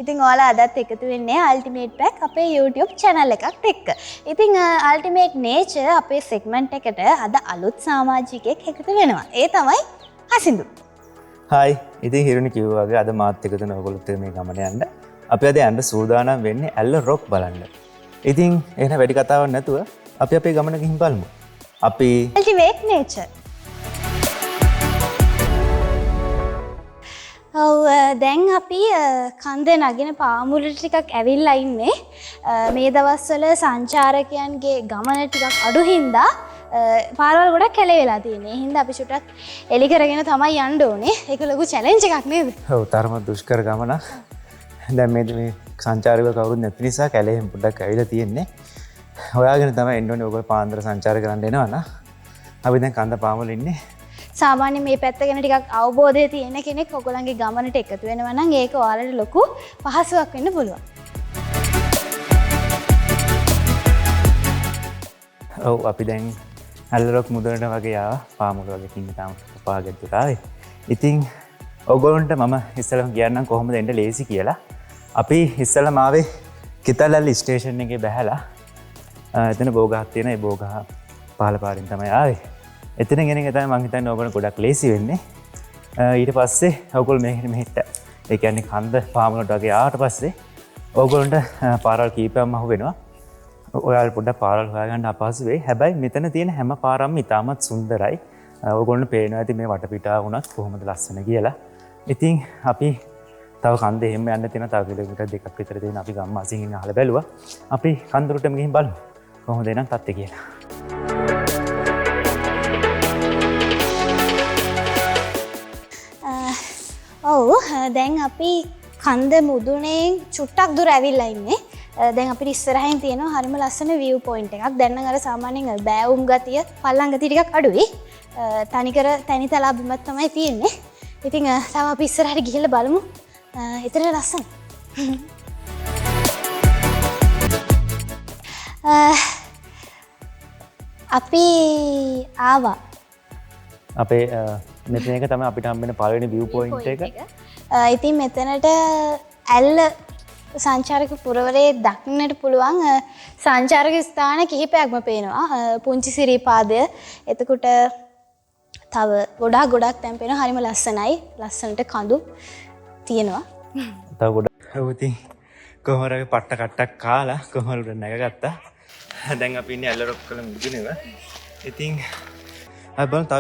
ඉතින් ඔයාලා අදත් එකතු වෙන්නේ Ultimate Pack අපේ YouTube channel එකත් එක්ක. ඉතින් Ultimate Nature අපේ segment එකට අද අලුත් සමාජිකයෙක් එකතු වෙනවා. ඒ තමයි හසිඳු. හායි. ඉතින් හිරුනි කිව්වා වගේ අද මාත් එකතු වෙන ඔයගොල්ලොත් මේ ගමන යන්න. අපි අද යන්න සූදානම් වෙන්නේ ඇල්ල රොක් බලන්න. ඉතින් එහෙනම් වැඩි කතාවක් නැතුව අපි අපේ ගමන ගිහින් බලමු. අපි Ultimate Nature. දැන් අපි කන්ද නගින පාමුලට ටිකක් ඇවිල්ලා ඉන්නේ. මේ දවස්වල සංචාරකයන්ගේ ගමන ටිකක් අඩු හින්දා පාරවල් ගොඩක් කැලේ වෙලා තියෙන්නේ. ඒ හින්දා අපි චුට්ටක් එලි කරගෙන තමයි යන්න ඕනේ. ඒක ලොකු චැලෙන්ජ් එකක් නේද? ඔව් තරම දුෂ්කර ගමනක්. දැන් මේ සංචාරකව කවුරුත් නැති නිසා කැලේෙන් පොඩ්ඩක් ඇවිල්ලා තියෙන්නේ. හොයාගෙන තමයි එන්න ඕනේ. ඔයගොල්ලෝ පාන්දර සංචාර කරන්න එනවා නා. අපි දැන් කන්ද පාමුල ඉන්නේ. සාමාන්‍ය මේ පැත්ත ගැන ටිකක් අවබෝධය තියෙන කෙනෙක් ඔයගොල්ලන්ගේ ගමනට එකතු වෙනවා නම් ඒක ඔයාලට ලොකු පහසුවක් වෙන්න පුළුවන්. ඔව් අපි දැන් ඇල්ලරොක් මුදලට වගේ ආවා. පාමුල වගේ තින්න තාම පාගෙද්දට ආවේ. ඉතින් ඔයගොල්ලන්ට මම ඉස්සෙල්ලාම කියන්නම් කොහොමද එන්න ලේසි කියලා. අපි ඉස්සෙල්ලාම ආවේ කිතලල්ලි ස්ටේෂන් එකේ බැහැලා එතන බෝගහක් තියෙන ඒ බෝගහ පහළ පාරින් තමයි ආවේ. එතන ගෙන එක තමයි මම හිතන්නේ ඔයගොල්ලෝ ගොඩක් ලේසි වෙන්නේ. ඊට පස්සේ ඔයගොල්ලෝ මෙහෙට ඒ කියන්නේ කන්ද පාමුලට වගේ ආවට පස්සේ ඔයගොල්ලන්ට පාරවල් කීපයක්ම අහු වෙනවා. ඔයාලා පොඩ්ඩක් පාරවල් හොයාගන්න අපහසු වෙයි. හැබැයි මෙතන තියෙන හැම පාරක්ම ඉතාමත් සුන්දරයි. ඔයගොල්ලන්ට පේනවා ඇති මේ වටපිටාව වුණත් කොහොමද ලස්සන කියලා. ඉතින් අපි තව කන්ද එහෙම යන්න තියෙන තව කිලෝමීටර් දෙකක් විතර තියෙන අපි ගම්මාසින් ඉන්න අහලා බැලුවා. අපි කන්දරටම ගිහින් බලමු. කොහොමද එනම් තත්ත්වය කියලා. ඔව් දැන් අපි කන්ද මුදුනේ චුට්ටක් දුර ඇවිල්ලා ඉන්නේ. දැන් අපිට ඉස්සරහින් තියෙනවා හරිම ලස්සන view point එකක්. දැන් නම් අර සාමාන්‍යයෙන් බෑවුම් ගතිය, පල්ලම් ගතිය ටිකක් අඩුයි. තනිකර තනිතලා බිමක් තමයි තියෙන්නේ. ඉතින් තව අපි ඉස්සරහට ගිහිල්ලා බලමු. එතන ලස්සන. අපි ආවා. අපේ මෙතන එක තමයි අපිට හම්බෙන පළවෙනි view point එක. ඉතින් මෙතනට ඇල්ල සංචාරක පුරවරයේ දක්නට පුළුවන් සංචාරක ස්ථාන කිහිපයක්ම පේනවා. පුංචි සිරිපාදය, එතකොට තව ගොඩක් තැන් පේනවා. හරිම ලස්සනයි. ලස්සනට කඳු තියෙනවා. තව ගොඩක් ඉතින් කොහොමද පට්ට කට්ටක් කාලා කොහොමද නැගගත්තා. දැන් අපි ඉන්නේ ඇල්ල රොක් කල මුදුනේව. ඉතින් අපි බලමු තව